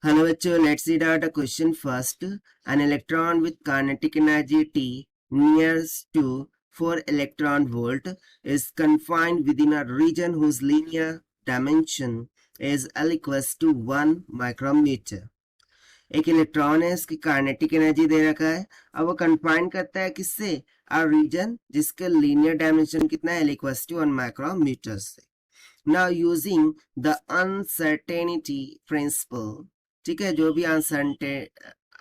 Hello bachcho, let's read out a question first. An electron with kinetic energy T nears to 4 electron volt is confined within a region whose linear dimension is L equals to 1 micrometer. एक electron है, इसकी kinetic energy दे रखा है। अब वो confine करता है किससे? आ रीजन जिसके लीनियर डायमेंशन कितना है? L equals to 1 micrometer से। Now using the uncertainty principle, ठीक है, जो भी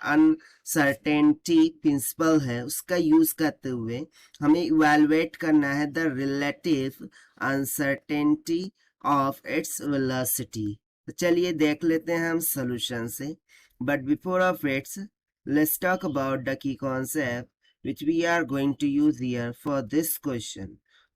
अनसर्टेनिटी प्रिंसिपल है उसका यूज करते हुए हमें इवैल्यूएट करना है the relative uncertainty of its velocity. तो चलिए देख लेते हैं हम सॉल्यूशन से। But before of its let's talk about the key concept which we are going to use here for this question.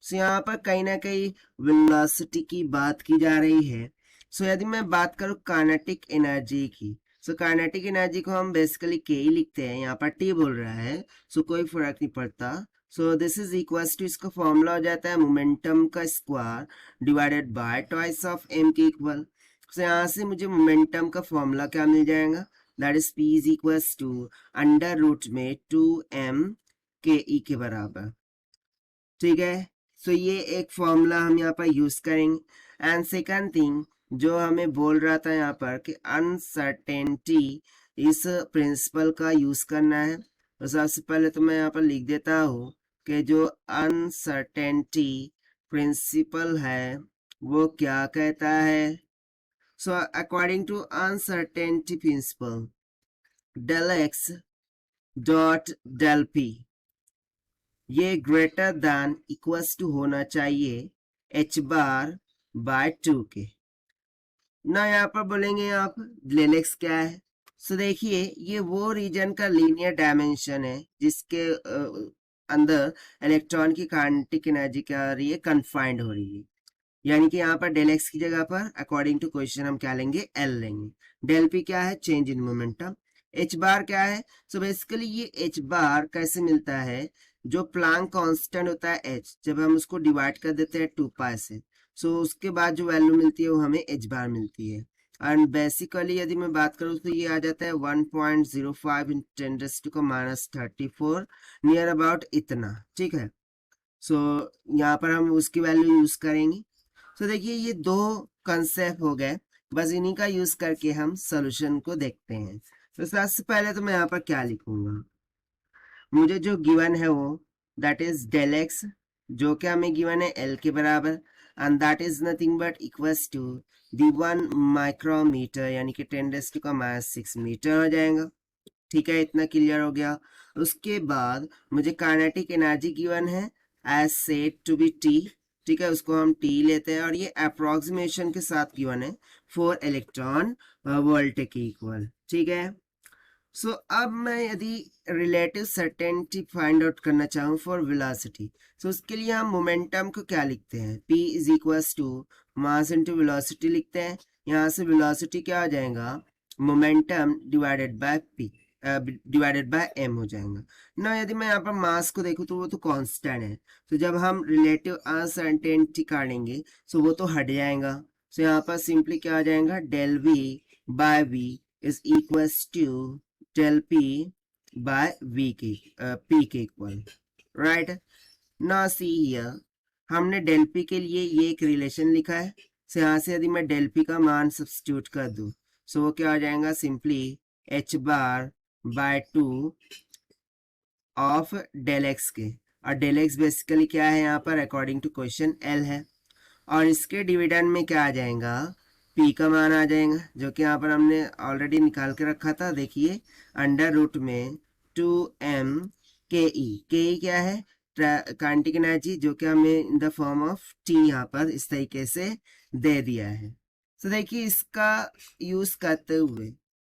So यहाँ पर कहीं ना कहीं वेलोसिटी की बात की जा रही है। सो यदि मैं बात करूँ काइनेटिक एनर्जी की, सो काइनेटिक एनर्जी को हम बेसिकली के ही लिखते हैं, यहाँ पर टी बोल रहा है, सो कोई फर्क नहीं पड़ता। So this is equals to, इसका फॉर्मूला हो जाता है मोमेंटम का square divided by twice of M के इक्वल। सो यहाँ से मुझे मोमेंटम का फॉर्मूला क्या मिल जाएगा? That is P is equals to under root में 2m के ई के बराबर। ठीक है, सो ये एक फॉर्मूला हम यहाँ पर यूज करेंगे। एंड सेकंड थिंग जो हमें बोल रहा था यहाँ पर कि अनसर्टेनिटी इस प्रिंसिपल का यूज करना है। तो सबसे पहले तो मैं यहाँ पर लिख देता हूँ कि जो अनसर्टेनिटी प्रिंसिपल है वो क्या कहता है। So according to uncertainty principle, del x dot del p ये ग्रेटर देन इक्वल्स टू होना चाहिए h बार बाय 2 के। ना यहाँ पर बोलेंगे आप डेल एक्स क्या है? सो देखिए ये वो रीजन का लीनियर डायमेंशन है जिसके अंदर इलेक्ट्रॉन की काइनेटिक एनर्जी क्या हो रही है? कन्फाइंड हो रही है। यानी कि यहाँ पर डेल एक्स की जगह पर अकॉर्डिंग टू क्वेश्चन हम क्या लेंगे? एल लेंगे। डेल पी क्या है? Change in momentum. एच बार क्या है? सो बेसिकली ये एच बार कैसे मिलता है? जो प्लांक कांस्टेंट होता है एच, जब हम उसको डिवाइड कर देते हैं 2 पाई से, सो उसके बाद जो वैल्यू मिलती है वो हमें एच बार मिलती है। एंड बेसिकली यदि मैं बात करूँ तो ये आ जाता है 1.05 इन 10⁻34 नियर अबाउट इतना। ठीक है, सो यहाँ पर हम उसकी वैल्यू यूज करेंगे। तो देखिए ये दो कंसेप्ट हो गए, बस इन्हीं का यूज करके हम सॉल्यूशन को देखते हैं। तो सबसे पहले तो मैं यहाँ पर क्या लिखूंगा? मुझे जो गिवन है वो दैट इज डेल एक्स, जो कि हमें गिवन है एल के बराबर, and that is nothing but equals to the 1 micrometre यानी कि 10⁻⁶ मीटर हो जाएगा। ठीक है, इतना क्लियर हो गया। उसके बाद मुझे काइनेटिक एनर्जी गिवन है as said to be T. ठीक है, उसको हम टी लेते हैं और ये अप्रोक्सीमेशन के साथ गिवन है 4 इलेक्ट्रॉन वोल्ट के इक्वल। ठीक है, सो अब मैं यदि रिलेटिव सर्टेनिटी फाइंड आउट करना चाहूँ फॉर वेलोसिटी, सो उसके लिए हम मोमेंटम को क्या लिखते हैं? P is equals to mass into velocity लिखते हैं। यहाँ से वेलोसिटी क्या हो जाएगा? Momentum divided by p divided by m हो जाएगा ना। यदि मैं यहाँ पर मास को देखूँ तो वो तो कांस्टेंट है, तो जब हम रिलेटिव अनसर्टेनिटी काटेंगे सो वो तो हट जाएगा। सो यहाँ पर सिंपली क्या हो जाएगा? Del v by v is equals to del p by v के p के इक्वल। राइट, ना सी हियर हमने डेल p के लिए ये एक रिलेशन लिखा है। सो यहाँ से यदि मैं डेल p का मान सब्स्टिट्यूट कर दूं सो वो क्या हो जाएगा? Simply h bar by 2 of del x के, और डेल एक्स बेसिकली क्या है यहाँ पर? अकॉर्डिंग टू क्वेश्चन एल है, और इसके डिविडेंड में क्या आ जाएगा? पी का मान आ जाएगा, जो कि यहाँ पर हमने ऑलरेडी निकाल के रखा था। देखिए अंडर रूट में 2m के ई क्या है? काइनेटिक एनर्जी, जो कि हमें in the form of T यहाँ पर इस तरीके से दे दिया है। तो देखिए इसका यूज करते हुए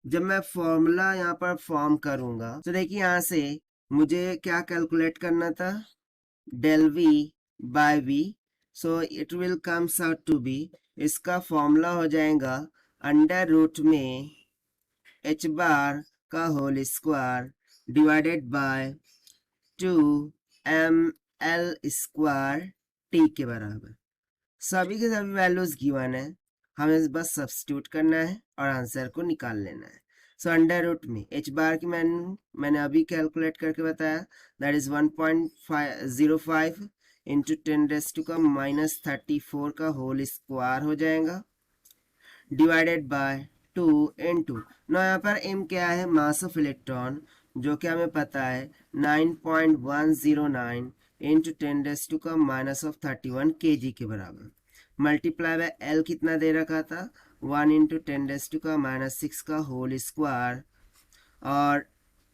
जब मैं फॉर्मूला यहाँ पर फॉर्म करूंगा तो देखिए यहाँ से मुझे क्या कैलकुलेट करना था? Del v by v, so it will comes out to be, इसका फॉर्मूला हो जाएगा अंडर रूट में h बार का whole square divided by 2ml square T के बराबर। सभी के सभी वैल्यूज गिवन है, हमें बस सब्स्टिट्यूट करना है और आंसर को निकाल लेना है। सो अंडर रूट में एच बार की मैंने अभी कैलकुलेट करके बताया, दैट इज 1.05 इंटू 10⁻⁻34 का होल स्क्वायर हो जाएगा, डिवाइडेड बाय 2 इंटू, ना यहाँ पर m क्या है, मास ऑफ इलेक्ट्रॉन, जो कि हमें पता है 9.109 इंटू 10⁻31 kg के बराबर, मल्टीप्लाई बाय L कितना दे रखा था, 1 इंटू 10⁻6 का होल स्क्वायर, और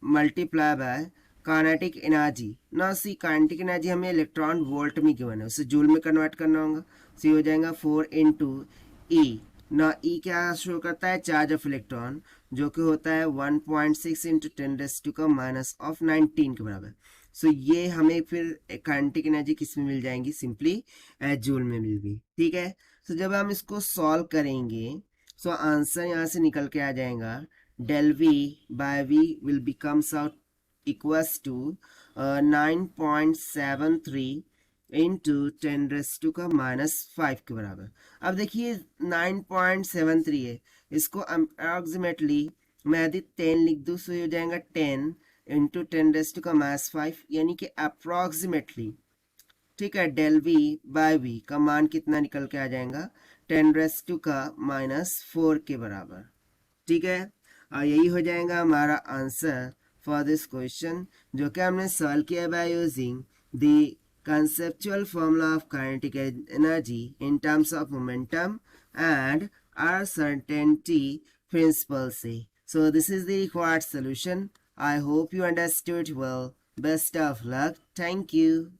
मल्टीप्लाई बाय काइनेटिक एनर्जी, ना सी काइनेटिक एनर्जी हमें इलेक्ट्रॉन वोल्ट में गिवन है, उसे जूल में कन्वर्ट करना होगा, सी हो जाएगा 4 इंटू ई, ना ई क्या शो करता है, चार्ज ऑफ इलेक्ट्रॉन, जो कि होता है 1.6 इंटू 10⁻⁻19 के बराबर। सो ये हमें फिर काइनेटिक एनर्जी किस में मिल जाएंगी, सिंपली जूल में मिल गई, ठीक है। सो जब हम इसको सॉल्व करेंगे, सो आंसर यहाँ से निकल के आ जाएगा, del v by v will becomes out equals to 9.73 into 10⁻⁻5 के बराबर। अब देखिए 9.73 है, इसको अप्रोक्सीमेटली मैं यदि 10 लिख दूँ तो हो जाएगा 10 इंटू 10⁻5, यानी कि अप्रोक्सीमेटली, ठीक है, डेल वी बाय वी का मान कितना निकल के आ जाएगा, 10⁻⁻4 के बराबर, ठीक है। और यही हो जाएगा हमारा आंसर फॉर दिस क्वेश्चन, जो कि हमने सॉल्व किया by using the conceptual formula of kinetic energy in terms of momentum and uncertainty principle से। So this is the required solution. I hope you understood well. Best of luck. Thank you.